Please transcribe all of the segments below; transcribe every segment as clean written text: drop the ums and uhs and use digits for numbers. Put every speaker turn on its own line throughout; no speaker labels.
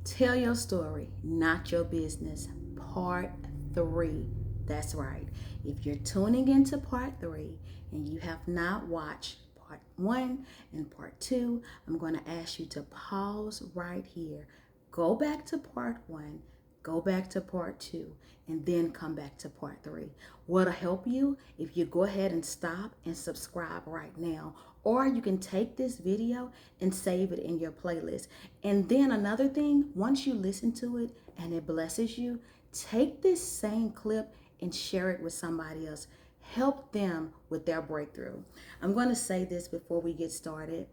Tell your story, not your business. Part 3. That's right. If you're tuning into part 3 and you have not watched part 1 and part 2, I'm going to ask you to pause right here. Go back to part 1, go back to part 2, and then come back to part 3. What'll help you if you go ahead and stop and subscribe right now, or you can take this video and save it in your playlist. And then another thing, once you listen to it and it blesses you, take this same clip and share it with somebody else. Help them with their breakthrough. I'm going to say this before we get started.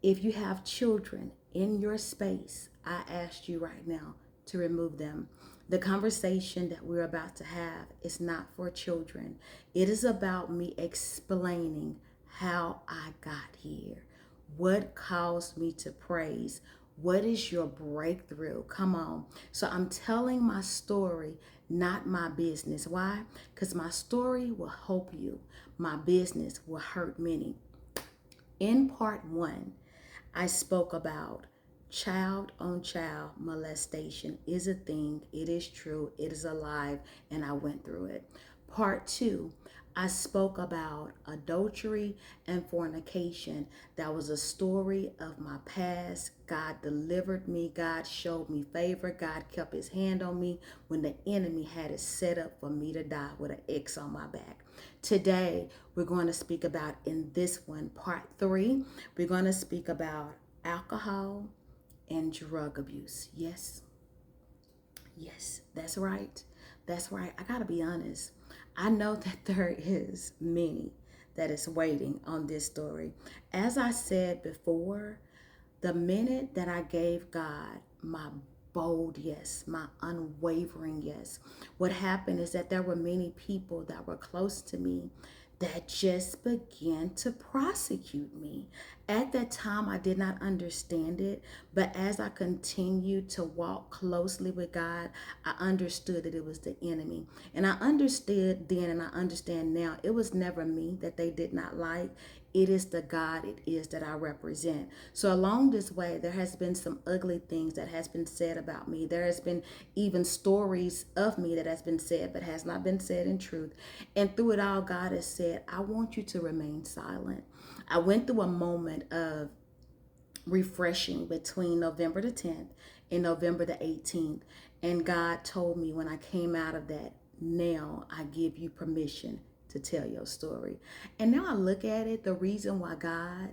If you have children in your space, I ask you right now to remove them. The conversation that we're about to have is not for children. It is about me explaining how I got here, what caused me to praise, what is your breakthrough? Come on. So I'm telling my story, not my business. Why? Because my story will help you. My business will hurt many. In part 1, I spoke about child on child molestation is a thing, it is true, it is alive, and I went through it. Part 2, I spoke about adultery and fornication. That was a story of my past. God delivered me. God showed me favor. God kept his hand on me when the enemy had it set up for me to die with an X on my back. Today, we're going to speak about, in this one, part 3, we're going to speak about alcohol and drug abuse. Yes, that's right. That's right. I got to be honest. I know that there is many that is waiting on this story. As I said before, the minute that I gave God my bold yes, my unwavering yes, what happened is that there were many people that were close to me that just began to prosecute me. At that time, I did not understand it, but as I continued to walk closely with God, I understood that it was the enemy. And I understood then and I understand now, it was never me that they did not like. It is the God it is that I represent. So along this way, there has been some ugly things that has been said about me. There has been even stories of me that has been said, but has not been said in truth. And through it all, God has said, I want you to remain silent. I went through a moment of refreshing between November the 10th and November the 18th. And God told me when I came out of that, now I give you permission to tell your story. And now I look at it, the reason why God,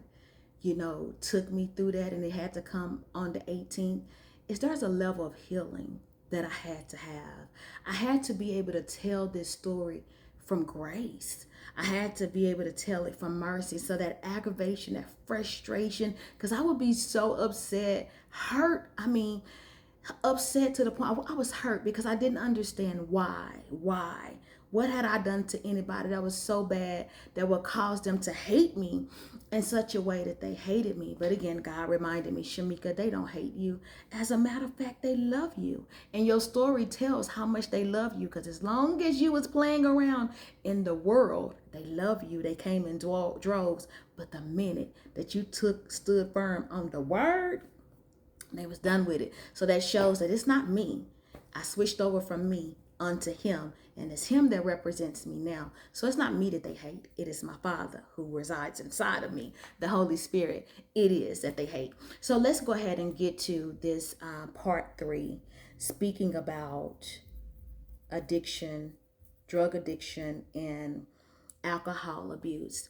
took me through that and it had to come on the 18th is there's a level of healing that I had to have. I had to be able to tell this story from grace. I had to be able to tell it from mercy. So that aggravation, that frustration, because I would be so upset, hurt. Upset to the point I was hurt because I didn't understand why. What had I done to anybody that was so bad that would cause them to hate me in such a way that they hated me? But again, God reminded me, Shamika, they don't hate you. As a matter of fact, they love you. And your story tells how much they love you, because as long as you was playing around in the world, they love you. They came in droves. But the minute that you stood firm on the word, they was done with it. So that shows that it's not me. I switched over from me unto him, and it's him that represents me now. So it's not me that they hate. It is my Father who resides inside of me, the Holy Spirit. It is that they hate. So let's go ahead and get to this part 3, speaking about addiction, drug addiction, and alcohol abuse.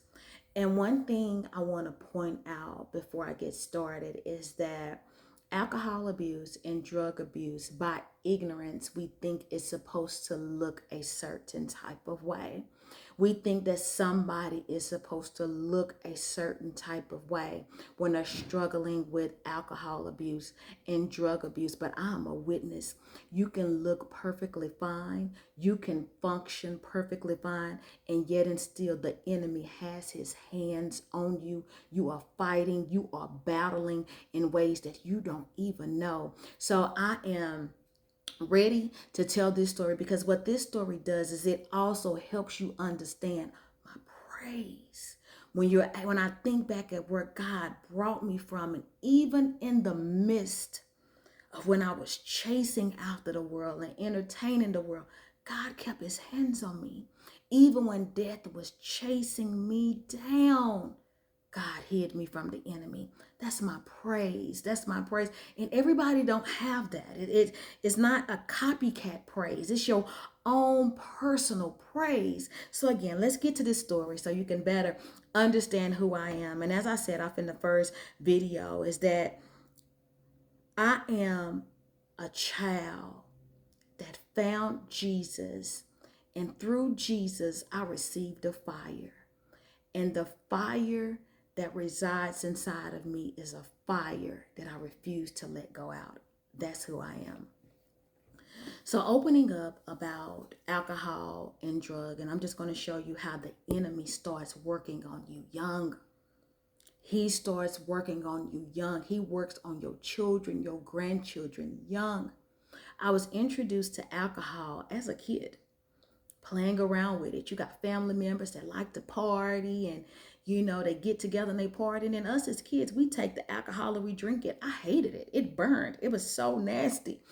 And one thing I want to point out before I get started is that alcohol abuse and drug abuse, by ignorance, we think it's supposed to look a certain type of way. We think that somebody is supposed to look a certain type of way when they're struggling with alcohol abuse and drug abuse. But I'm a witness. You can look perfectly fine. You can function perfectly fine. And yet and still the enemy has his hands on you. You are fighting. You are battling in ways that you don't even know. So I am ready to tell this story, because what this story does is it also helps you understand my praise. When I think back at where God brought me from, and even in the midst when I was chasing after the world and entertaining the world, God kept his hands on me. Even when death was chasing me down, God hid me from the enemy. That's my praise. That's my praise. And everybody don't have that. It's not a copycat praise. It's your own personal praise. So again, let's get to this story so you can better understand who I am. And as I said off in the first video, is that I am a child that found Jesus. And through Jesus, I received a fire. And the fire that resides inside of me is a fire that I refuse to let go out. That's who I am. So opening up about alcohol and drug, and I'm just going to show you how the enemy starts working on you young. He starts working on you young. He works on your children, your grandchildren young. I was introduced to alcohol as a kid, playing around with it. You got family members that like to party and, they get together and they party. And us as kids, we take the alcohol and we drink it. I hated it. It burned. It was so nasty.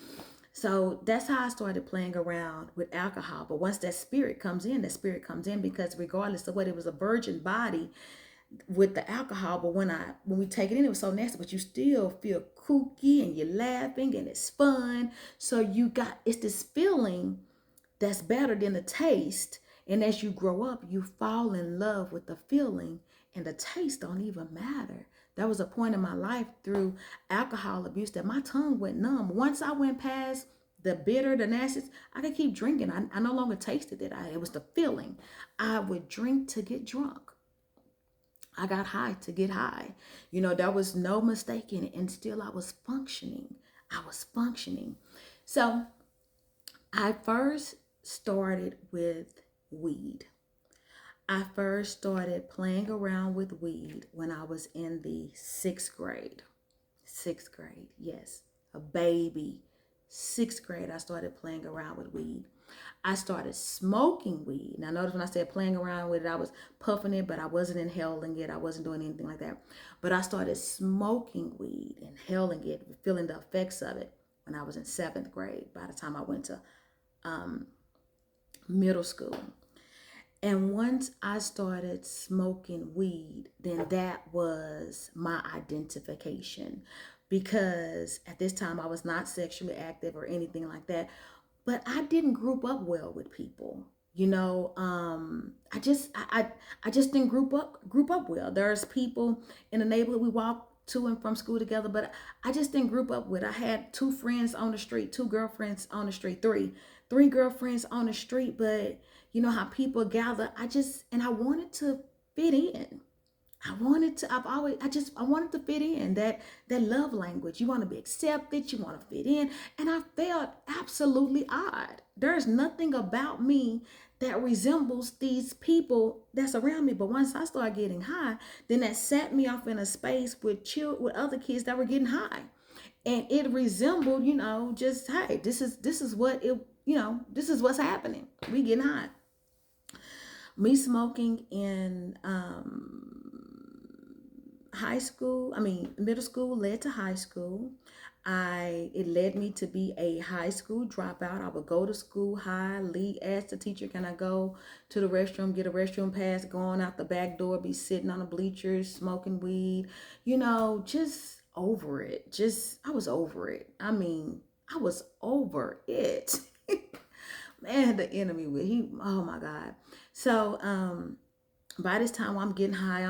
So that's how I started playing around with alcohol. But once that spirit comes in, because regardless of what, it was a virgin body with the alcohol. But when we take it in, it was so nasty, but you still feel kooky and you're laughing and it's fun. So it's this feeling that's better than the taste. And as you grow up, you fall in love with the feeling, and the taste don't even matter. There was a point in my life through alcohol abuse that my tongue went numb. Once I went past the bitter, the nasty, I could keep drinking. I no longer tasted it. It was the feeling. I would drink to get drunk. I got high to get high. There was no mistake in it. And still I was functioning. So I first started with weed. I first started playing around with weed when I was in the 6th grade. 6th grade, yes, a baby. 6th grade, I started playing around with weed. I started smoking weed. Now, notice when I said playing around with it, I was puffing it, but I wasn't inhaling it. I wasn't doing anything like that. But I started smoking weed, inhaling it, feeling the effects of it when I was in 7th grade, by the time I went to middle school. And once I started smoking weed, then that was my identification, because at this time I was not sexually active or anything like that, but I didn't group up well with people. I just didn't group up well. There's people in the neighborhood we walk to and from school together, but I just didn't group up with. I had 2 friends on the street, 2 girlfriends on the street, three girlfriends on the street, but you know how people gather. I wanted to fit in. I wanted to fit in. That love language. You want to be accepted, you want to fit in. And I felt absolutely odd. There's nothing about me that resembles these people that's around me. But once I started getting high, then that set me off in a space with other kids that were getting high. And it resembled, just, hey, this is what's happening. We getting high. Me smoking in middle school led to high school. It led me to be a high school dropout. I would go to school high, ask the teacher, can I go to the restroom, get a restroom pass, going out the back door, be sitting on the bleachers, smoking weed, just over it. I was over it. I was over it. Man, the enemy, oh my God. So, by this time I'm getting high.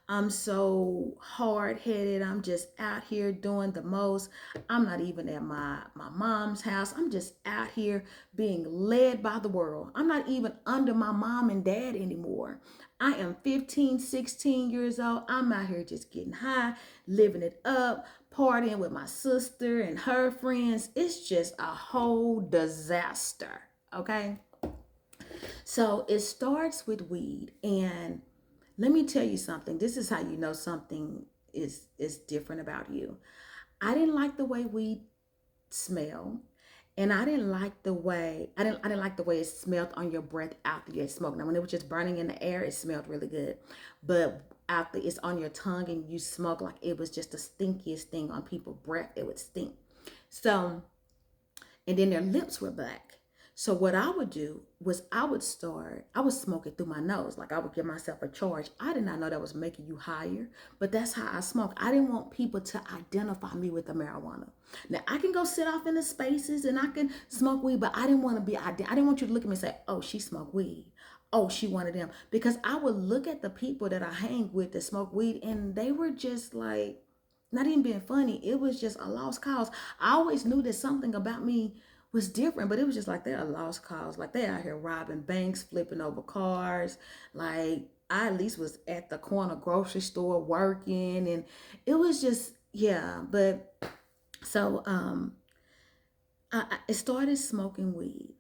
I'm so hard-headed. I'm just out here doing the most. I'm not even at my mom's house. I'm just out here being led by the world. I'm not even under my mom and dad anymore. I am 15, 16 years old. I'm out here just getting high, living it up, partying with my sister and her friends. It's just a whole disaster, okay? So it starts with weed. And let me tell you something. This is how you know something is different about you. I didn't like the way weed smelled. And I didn't like the way it smelled on your breath after you had smoked. Now, when it was just burning in the air, it smelled really good. But after it's on your tongue and you smoke, like, it was just the stinkiest thing on people's breath. It would stink. So, and then their lips were black. So what I would do was I would smoke it through my nose. Like I would give myself a charge. I did not know that was making you higher, but that's how I smoke. I didn't want people to identify me with the marijuana. Now I can go sit off in the spaces and I can smoke weed, but I didn't want to be, I didn't want you to look at me and say, oh, she smoked weed. Oh, she one of them. Because I would look at the people that I hang with that smoke weed and they were just like, not even being funny. It was just a lost cause. I always knew that something about me was different, but it was just like they're a lost cause. Like they out here robbing banks, flipping over cars. Like I at least was at the corner grocery store working, and it was just yeah. But so I started smoking weed.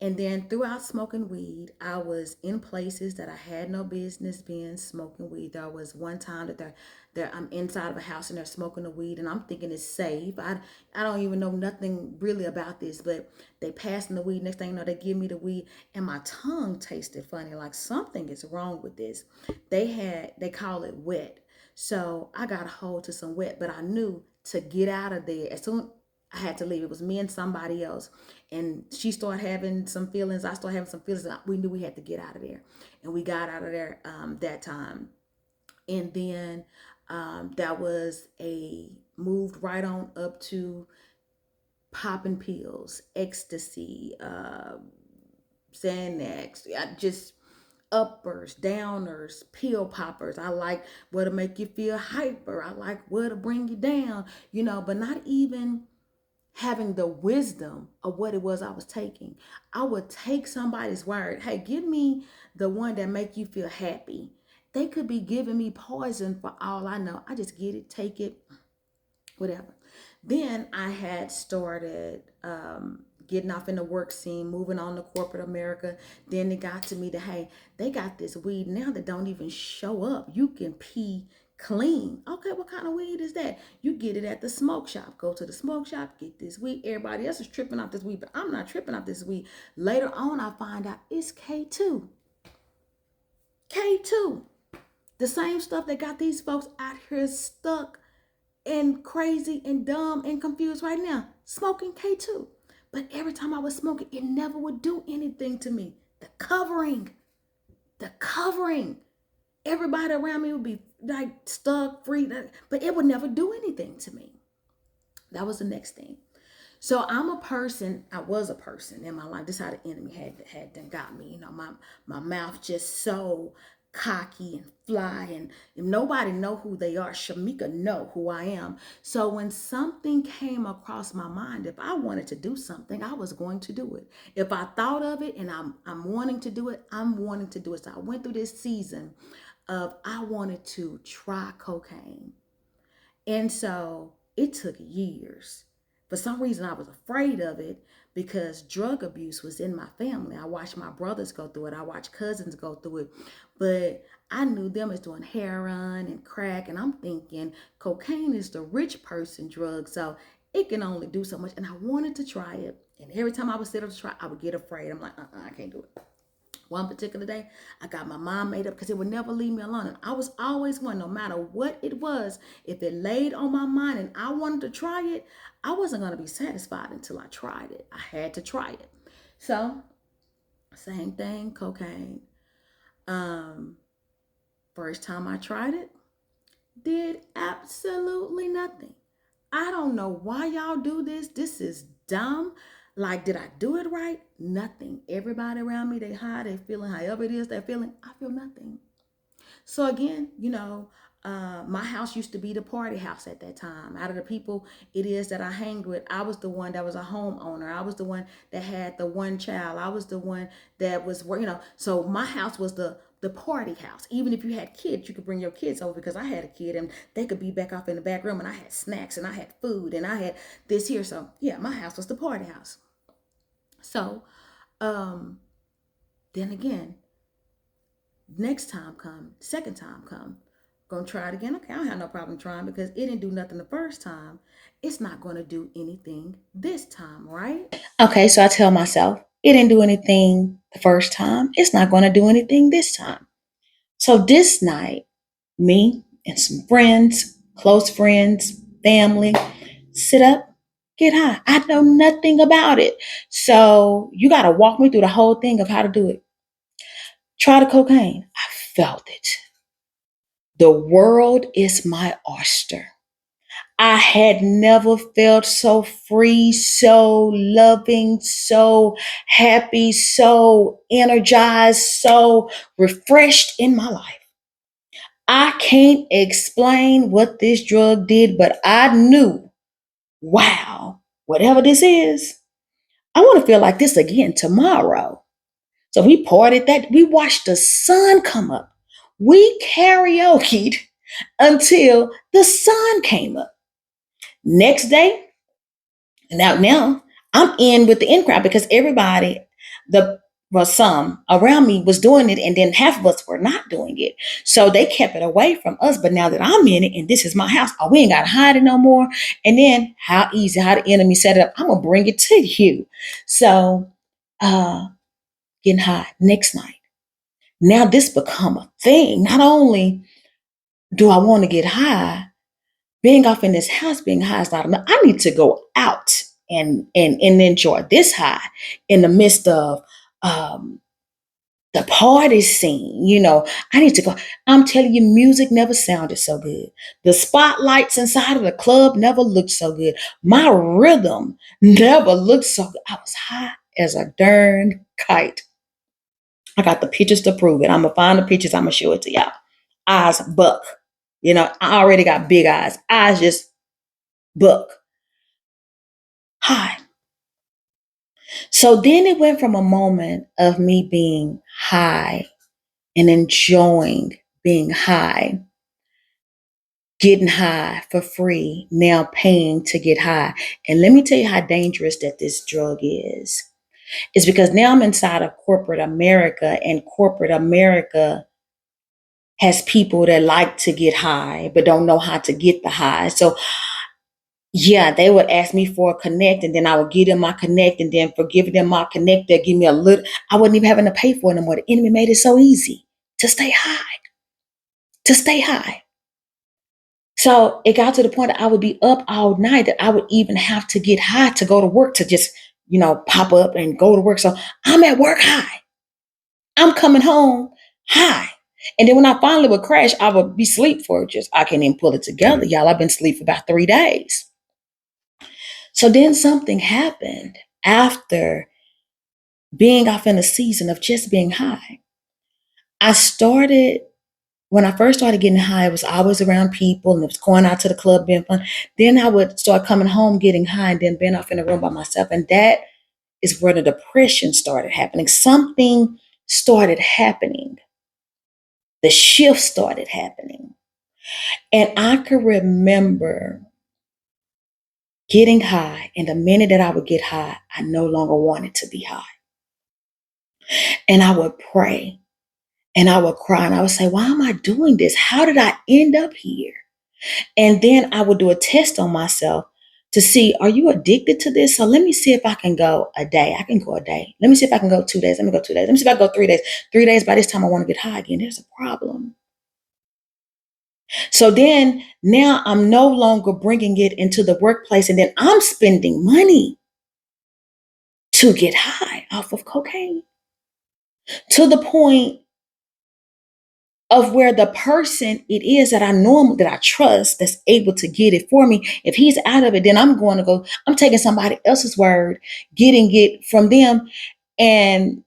And then throughout smoking weed, I was in places that I had no business being smoking weed. There was one time that I'm inside of a house and they're smoking the weed, and I'm thinking it's safe. I don't even know nothing really about this, but they passing the weed. Next thing you know, they give me the weed, and my tongue tasted funny, like something is wrong with this. They call it wet, so I got a hold to some wet, but I knew to get out of there as soon I had to leave. It was me and somebody else. And she started having some feelings. I started having some feelings. And we knew we had to get out of there. And we got out of there that time. And then that was moved right on up to popping pills, ecstasy, Xanax, just uppers, downers, pill poppers. I like what'll make you feel hyper. I like what'll bring you down, but not even having the wisdom of what it was I was taking. I would take somebody's word. Hey, give me the one that make you feel happy. They could be giving me poison for all I know. I just get it, take it, whatever. Then I had started getting off in the work scene, moving on to corporate America. Then it got to me that, hey, they got this weed now that don't even show up. You can pee clean. Okay, what kind of weed is that? You get it at the smoke shop. Go to the smoke shop, get this weed. Everybody else is tripping off this weed, but I'm not tripping off this weed. Later on, I find out it's K2. K2. The same stuff that got these folks out here stuck and crazy and dumb and confused right now, smoking K2. But every time I was smoking, it never would do anything to me. The covering. Everybody around me would be like stuck, free, but it would never do anything to me. That was the next thing. So I was a person in my life. This is how the enemy had done got me. My mouth just so cocky and fly, and if nobody know who they are, Shamika know who I am. So when something came across my mind, if I wanted to do something, I was going to do it. If I thought of it and I'm wanting to do it, I'm wanting to do it. So I went through this season of I wanted to try cocaine. And so it took years. For some reason, I was afraid of it because drug abuse was in my family. I watched my brothers go through it. I watched cousins go through it. But I knew them as doing heroin and crack. And I'm thinking cocaine is the rich person drug. So it can only do so much. And I wanted to try it. And every time I would sit up to try, I would get afraid. I'm like, I can't do it. One particular day, I got my mind made up because it would never leave me alone. And I was always one, no matter what it was, if it laid on my mind and I wanted to try it, I wasn't going to be satisfied until I tried it. I had to try it. So, same thing, cocaine. Um, First time I tried it, did absolutely nothing. I don't know why y'all do this. This is dumb. Like, did I do it right? Nothing. Everybody around me, they high, they feeling however it is they're feeling. I feel nothing. So again, my house used to be the party house at that time. Out of the people it is that I hang with, I was the one that was a homeowner. I was the one that had the one child. I was the one that was, so my house was the party house. Even if you had kids, you could bring your kids over because I had a kid and they could be back off in the back room and I had snacks and I had food and I had this here. So yeah, my house was the party house. So um, then again, next time come, second time come, gonna try it again. Okay, I don't have no problem trying because it didn't do nothing the first time. It's not gonna do anything this time, right? Okay, so I tell myself it didn't do anything the first time. It's not gonna do anything this time. So this night, me and some friends, close friends, family, sit up, get high. I know nothing about it. So you got to walk me through the whole thing of how to do it. Try the cocaine. I felt it. The world is my oyster. I had never felt so free, so loving, so happy, so energized, so refreshed in my life. I can't explain what this drug did, but I knew, wow, whatever this is, I want to feel like this again tomorrow. So we partied that, we watched the sun come up. We karaokeed until the sun came up. Next day, now I'm in with the in crowd because everybody, the well, some around me was doing it, and then half of us were not doing it. So they kept it away from us. But now that I'm in it and this is my house, oh, we ain't gotta hide it no more. And then how easy, how the enemy set it up, I'm gonna bring it to you. So uh getting high next night. Now this become a thing. Not only do I want to get high, being off in this house, being high is not enough. I need to go out and enjoy this high in the midst of um, the party scene. I need to go. I'm telling you, music never sounded so good. The spotlights inside of the club never looked so good. My rhythm never looked so good. I was high as a darn kite. I got the pictures to prove it. I'm gonna find the pictures. I'm gonna show it to y'all. Eyes buck. I already got big eyes. Eyes just buck. High. So then it went from a moment of me being high and enjoying being high, getting high for free, now paying to get high. And let me tell you how dangerous that this drug is. It's because now I'm inside of corporate America, and corporate America has people that like to get high but don't know how to get the high. So yeah, they would ask me for a connect, and then I would give them my connect, and then for giving them my connect, they'd give me a little. I wasn't even having to pay for it anymore. The enemy made it so easy to stay high, to stay high. So it got to the point that I would be up all night, that I would even have to get high to go to work, to just, pop up and go to work. So I'm at work high. I'm coming home high. And then when I finally would crash, I would be asleep for just, I can't even pull it together, y'all. I've been asleep for about 3 days. So then something happened after being off in a season of just being high. I started, when I first started getting high, it was always around people and it was going out to the club being fun. Then I would start coming home getting high and then being off in the room by myself. And that is where the depression started happening. Something started happening. The shift started happening. And I could remember getting high. And the minute that I would get high, I no longer wanted to be high. And I would pray and I would cry and I would say, why am I doing this? How did I end up here? And then I would do a test on myself to see, are you addicted to this? So let me see if I can go a day. I can go a day. Let me see if I can go 2 days. Let me go 2 days. Let me see if I can go 3 days. 3 days, by this time I want to get high again. There's a problem. So then now I'm no longer bringing it into the workplace, and then I'm spending money to get high off of cocaine, to the point of where the person it is that that I trust, that's able to get it for me, if he's out of it, then I'm taking somebody else's word, getting it from them. And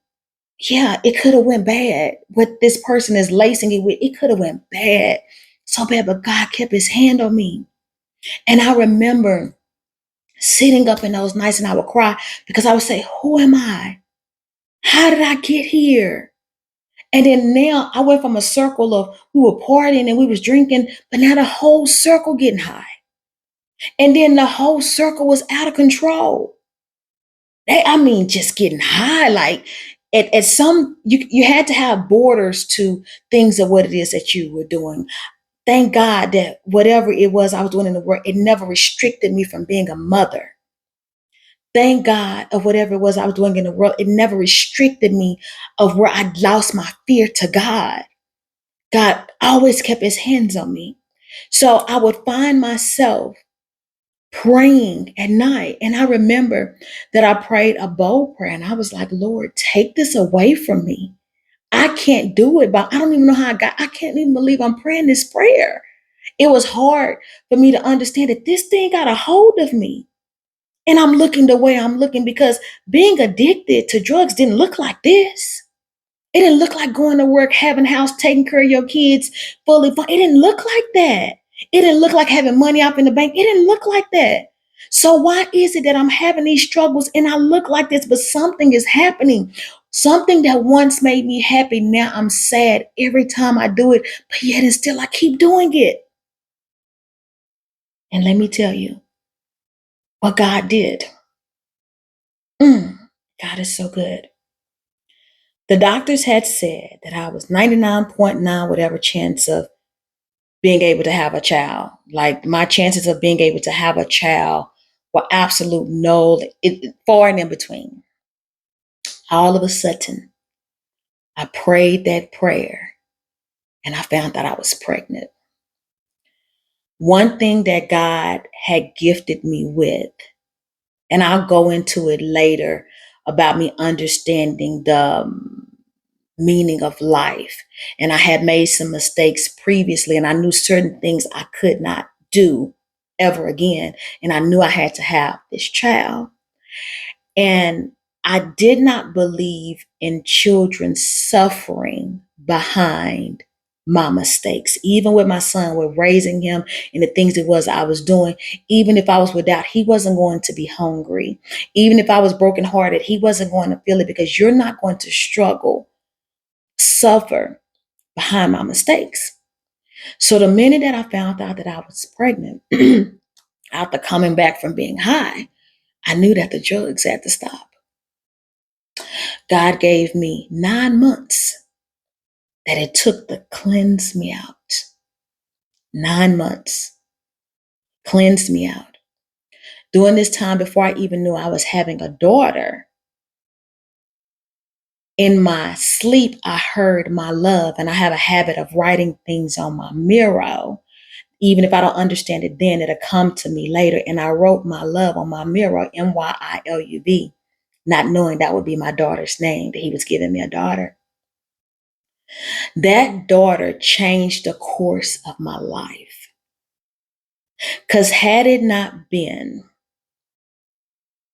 yeah, it could have went bad. What this person is lacing it with, it could have went bad, so bad, but God kept his hand on me. And I remember sitting up in those nights and I would cry because I would say, who am I? How did I get here? And then now I went from a circle of, we were partying and we was drinking, but now the whole circle getting high. And then the whole circle was out of control. I mean, just getting high. Like at some, you had to have borders to things of what it is that you were doing. Thank God that whatever it was I was doing in the world, it never restricted me from being a mother. Thank God of whatever it was I was doing in the world, it never restricted me of where I lost my fear to God. God always kept his hands on me. So I would find myself praying at night. And I remember that I prayed a bold prayer and I was like, Lord, take this away from me. I can't do it, but I don't even know how I can't even believe I'm praying this prayer. It was hard for me to understand that this thing got a hold of me. And I'm looking the way I'm looking because being addicted to drugs didn't look like this. It didn't look like going to work, having a house, taking care of your kids fully. It didn't look like that. It didn't look like having money up in the bank. It didn't look like that. So why is it that I'm having these struggles and I look like this, but something is happening? Something that once made me happy, now I'm sad every time I do it, but yet and still I keep doing it. And let me tell you what God did. God is so good. The doctors had said that I was 99.9 whatever chance of being able to have a child. Like my chances of being able to have a child were absolute null, far and in between. All of a sudden, I prayed that prayer and I found that I was pregnant. One thing that God had gifted me with, and I'll go into it later about me understanding the meaning of life. And I had made some mistakes previously, and I knew certain things I could not do ever again. And I knew I had to have this child. And I did not believe in children suffering behind my mistakes. Even with my son, with raising him and the things it was I was doing, even if I was without, he wasn't going to be hungry. Even if I was brokenhearted, he wasn't going to feel it because you're not going to struggle, suffer behind my mistakes. So the minute that I found out that I was pregnant, after coming back from being high, I knew that the drugs had to stop. God gave me 9 months that it took to cleanse me out. 9 months cleansed me out. During this time, before I even knew I was having a daughter, in my sleep, I heard my love, and I have a habit of writing things on my mirror. Even if I don't understand it then, it'll come to me later. And I wrote my love on my mirror, MYILUV, not knowing that would be my daughter's name, that he was giving me a daughter. That daughter changed the course of my life. Because had it not been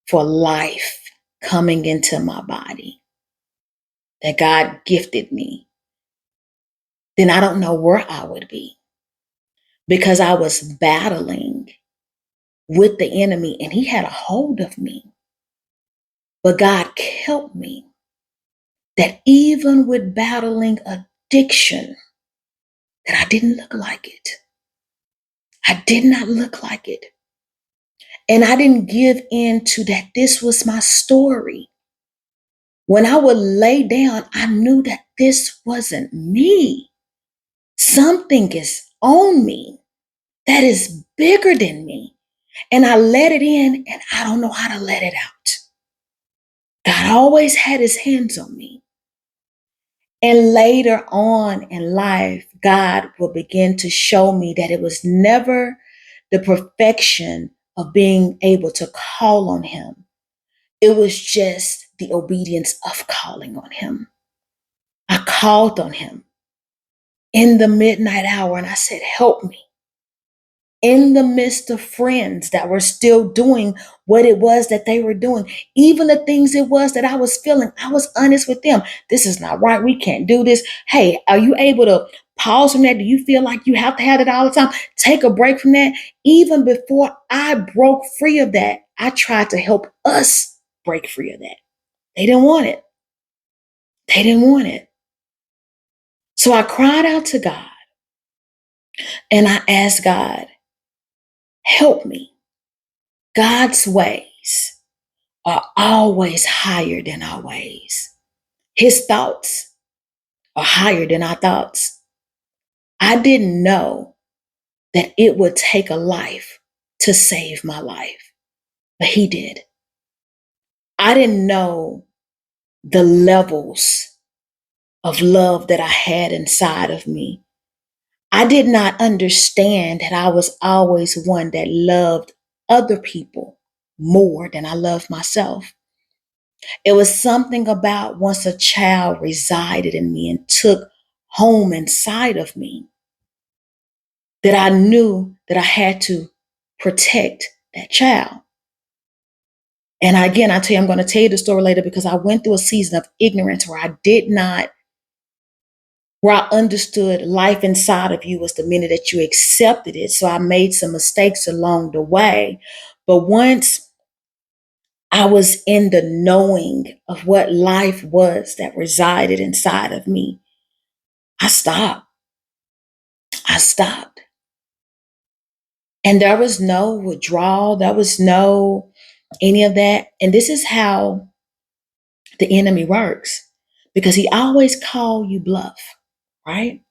for life coming into my body that God gifted me, then I don't know where I would be. Because I was battling with the enemy and he had a hold of me. But God helped me that even with battling addiction, that I didn't look like it. I did not look like it. And I didn't give in to that this was my story. When I would lay down, I knew that this wasn't me. Something is on me that is bigger than me. And I let it in and I don't know how to let it out. God always had his hands on me. And later on in life, God will begin to show me that it was never the perfection of being able to call on him. It was just the obedience of calling on him. I called on him in the midnight hour and I said, help me. In the midst of friends that were still doing what it was that they were doing, even the things it was that I was feeling, I was honest with them. This is not right. We can't do this. Hey, are you able to pause from that? Do you feel like you have to have it all the time? Take a break from that. Even before I broke free of that, I tried to help us break free of that. They didn't want it. They didn't want it. So I cried out to God and I asked God, help me. God's ways are always higher than our ways. His thoughts are higher than our thoughts. I didn't know that it would take a life to save my life, but he did. I didn't know the levels of love that I had inside of me. I did not understand that I was always one that loved other people more than I loved myself. It was something about once a child resided in me and took home inside of me that I knew that I had to protect that child. And again, I tell you, I'm going to tell you the story later because I went through a season of ignorance where I understood life inside of you was the minute that you accepted it. So I made some mistakes along the way. But once I was in the knowing of what life was that resided inside of me, I stopped. I stopped. And there was no withdrawal. There was no any of that. And this is how the enemy works because he always call you bluff, right?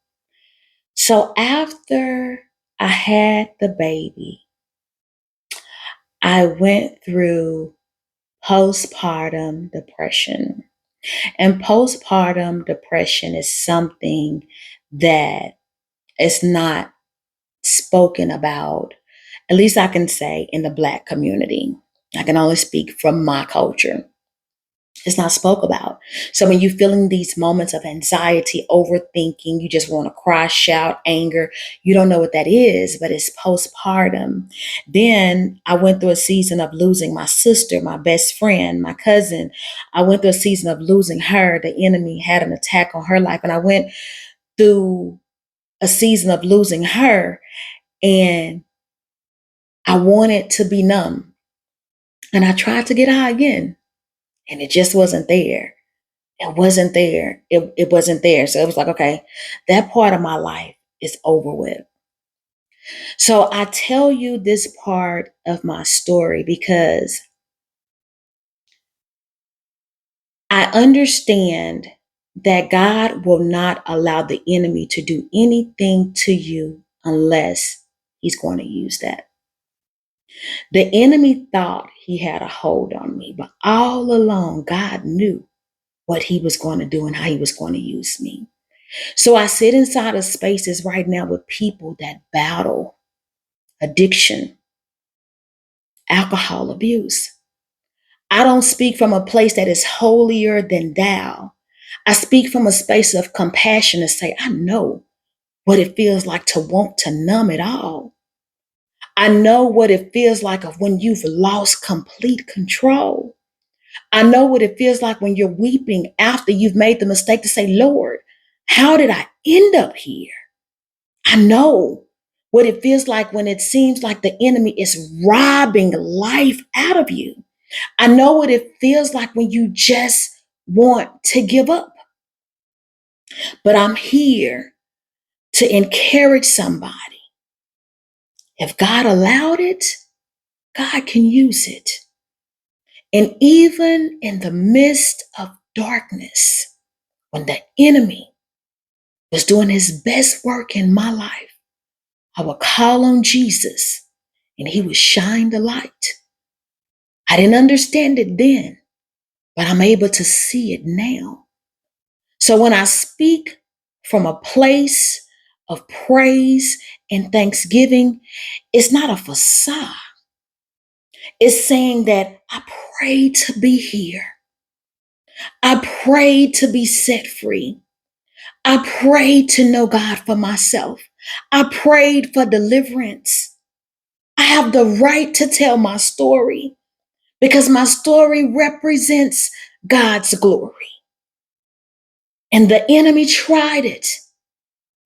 So after I had the baby, I went through postpartum depression. And postpartum depression is something that is not spoken about, at least I can say in the Black community. I can only speak from my culture. It's not spoke about. So when you're feeling these moments of anxiety, overthinking, you just want to cry, shout, anger, you don't know what that is, but it's postpartum. Then I went through a season of losing my sister, my best friend, my cousin. I went through a season of losing her. The enemy had an attack on her life. And I went through a season of losing her and I wanted to be numb. And I tried to get high again and it just wasn't there. It wasn't there. It wasn't there. So it was like, okay, that part of my life is over with. So I tell you this part of my story because I understand that God will not allow the enemy to do anything to you unless he's going to use that. The enemy thought he had a hold on me, but all along, God knew what he was going to do and how he was going to use me. So I sit inside of spaces right now with people that battle addiction, alcohol abuse. I don't speak from a place that is holier than thou. I speak from a space of compassion to say, I know what it feels like to want to numb it all. I know what it feels like of when you've lost complete control. I know what it feels like when you're weeping after you've made the mistake to say, Lord, how did I end up here? I know what it feels like when it seems like the enemy is robbing life out of you. I know what it feels like when you just want to give up. But I'm here to encourage somebody. If God allowed it, God can use it. And even in the midst of darkness, when the enemy was doing his best work in my life, I would call on Jesus and he would shine the light. I didn't understand it then, but I'm able to see it now. So when I speak from a place of praise and thanksgiving, it's not a facade. It's saying that I prayed to be here. I prayed to be set free. I prayed to know God for myself. I prayed for deliverance. I have the right to tell my story because my story represents God's glory. And the enemy tried it.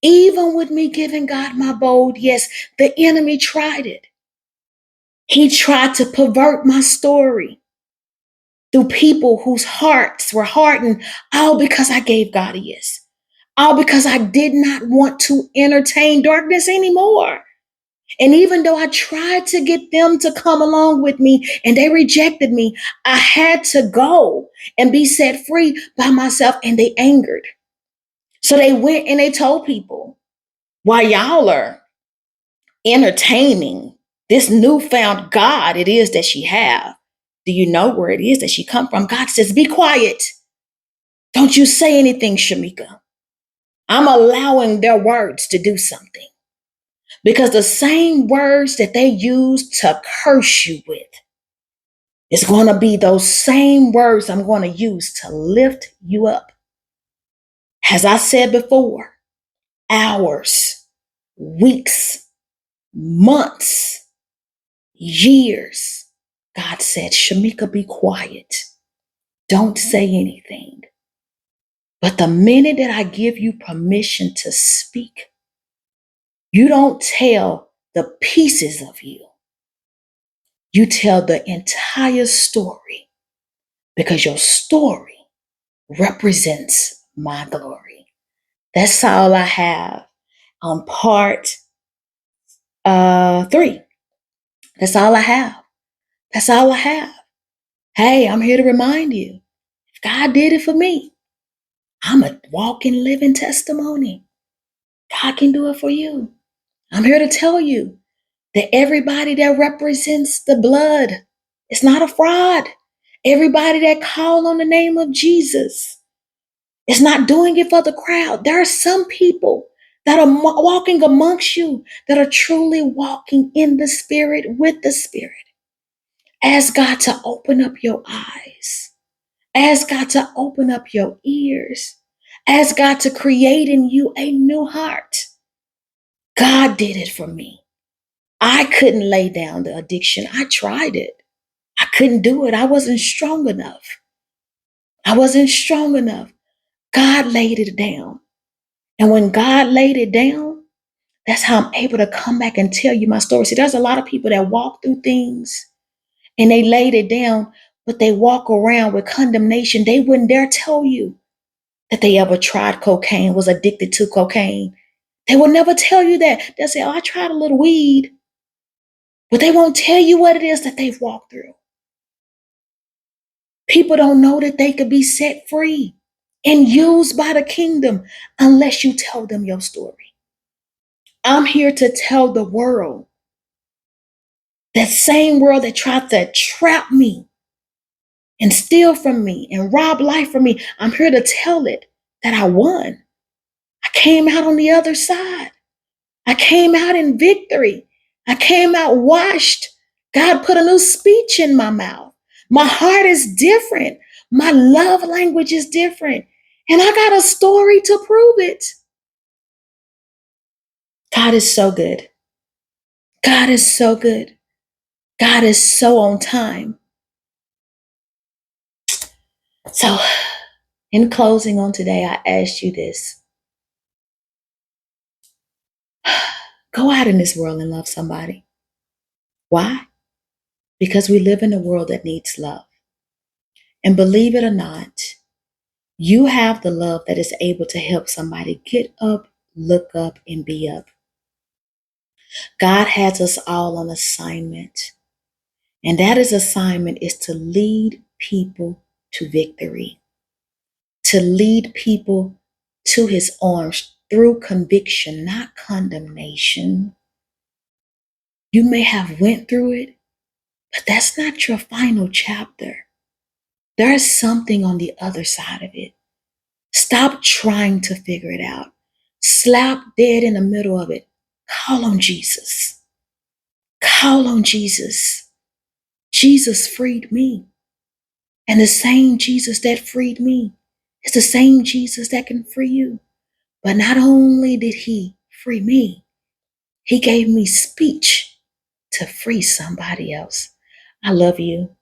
Even with me giving God my bold yes, the enemy tried it. He tried to pervert my story through people whose hearts were hardened, all because I gave God a yes. All because I did not want to entertain darkness anymore. And even though I tried to get them to come along with me and they rejected me, I had to go and be set free by myself and they angered. So they went and they told people, while y'all are entertaining this newfound God it is that she have, do you know where it is that she come from? God says, be quiet. Don't you say anything, Shamika. I'm allowing their words to do something. Because the same words that they use to curse you with is going to be those same words I'm going to use to lift you up. As I said before, hours, weeks, months, years. God said, Shamika, be quiet. Don't say anything. But the minute that I give you permission to speak, you don't tell the pieces of you. You tell the entire story because your story represents my glory. That's all I have on part 3. That's all I have. That's all I have. Hey, I'm here to remind you, if God did it for me, I'm a walking, living testimony. God can do it for you. I'm here to tell you that everybody that represents the blood is not a fraud. Everybody that call on the name of Jesus is not doing it for the crowd. There are some people that are walking amongst you that are truly walking in the Spirit with the Spirit. Ask God to open up your eyes. Ask God to open up your ears. Ask God to create in you a new heart. God did it for me. I couldn't lay down the addiction. I tried it. I couldn't do it. I wasn't strong enough. I wasn't strong enough. God laid it down. And when God laid it down, that's how I'm able to come back and tell you my story. See, there's a lot of people that walk through things and they laid it down, but they walk around with condemnation. They wouldn't dare tell you that they ever tried cocaine, was addicted to cocaine. They will never tell you that. They'll say, oh, I tried a little weed, but they won't tell you what it is that they've walked through. People don't know that they could be set free and used by the kingdom unless you tell them your story. I'm here to tell the world, that same world that tried to trap me and steal from me and rob life from me. I'm here to tell it that I won. I came out on the other side. I came out in victory. I came out washed. God put a new speech in my mouth. My heart is different. My love language is different. And I got a story to prove it. God is so good. God is so good. God is so on time. So, in closing on today, I ask you this. Go out in this world and love somebody. Why? Because we live in a world that needs love. And believe it or not, you have the love that is able to help somebody get up, look up, and be up. God has us all on assignment. And that is assignment is to lead people to victory, to lead people to his arms through conviction, not condemnation. You may have went through it, but that's not your final chapter. There is something on the other side of it. Stop trying to figure it out. Slap dead in the middle of it. Call on Jesus. Call on Jesus. Jesus freed me. And the same Jesus that freed me is the same Jesus that can free you. But not only did he free me, he gave me speech to free somebody else. I love you.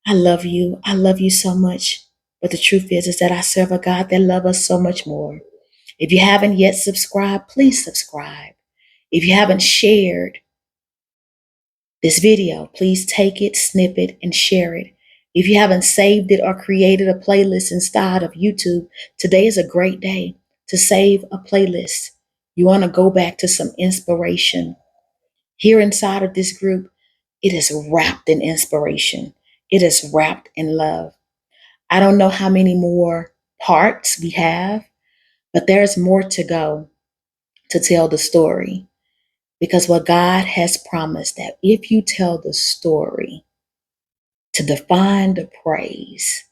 I love you. I love you so much. But the truth is that I serve a God that loves us so much more. If you haven't yet subscribed, please subscribe. If you haven't shared this video, please take it, snip it, and share it. If you haven't saved it or created a playlist inside of YouTube, today is a great day to save a playlist. You want to go back to some inspiration. Here inside of this group, it is wrapped in inspiration. It is wrapped in love. I don't know how many more parts we have, but there's more to go to tell the story. Because what God has promised that if you tell the story to define the praise,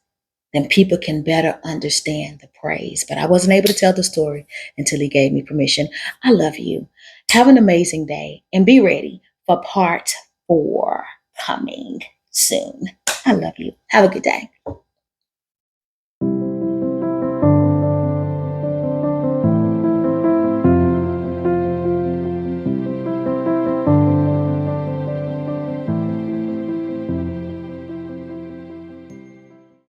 then people can better understand the praise. But I wasn't able to tell the story until he gave me permission. I love you. Have an amazing day and be ready for part 4 coming soon. I love you. Have a good day.